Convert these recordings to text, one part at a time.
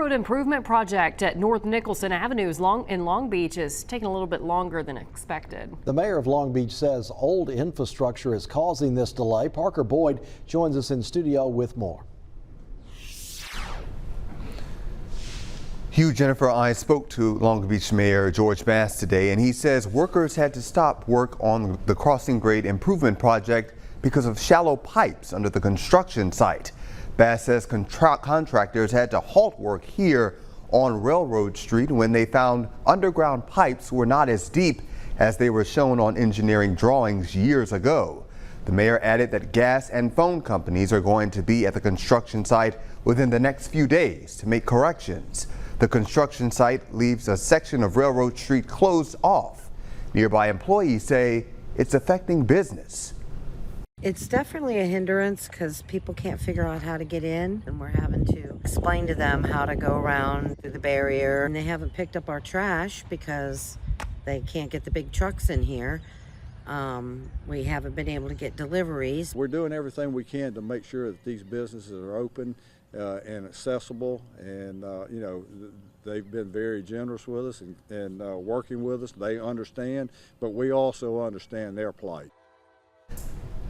Road improvement project at North Nicholson Avenue in Long Beach is taking a little bit longer than expected. The mayor of Long Beach says old infrastructure is causing this delay. Parker Boyd joins us in studio with more. Hugh, Jennifer, I spoke to Long Beach Mayor George Bass today, and he says workers had to stop work on the crossing grade improvement project because of shallow pipes under the construction site. Bass says contractors had to halt work here on Railroad Street when they found underground pipes were not as deep as they were shown on engineering drawings years ago. The mayor added that gas and phone companies are going to be at the construction site within the next few days to make corrections. The construction site leaves a section of Railroad Street closed off. Nearby employees say it's affecting business. It's definitely a hindrance because people can't figure out how to get in, and we're having to explain to them how to go around through the barrier. And they haven't picked up our trash because they can't get the big trucks in here. We haven't been able to get deliveries. We're doing everything we can to make sure that these businesses are open and accessible, and you know, they've been very generous with us and working with us. They understand, but we also understand their plight.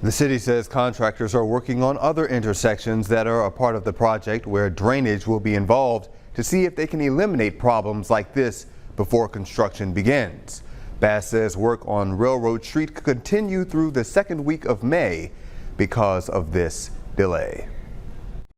The city says contractors are working on other intersections that are a part of the project where drainage will be involved to see if they can eliminate problems like this before construction begins. Bass says work on Railroad Street could continue through the second week of May because of this delay.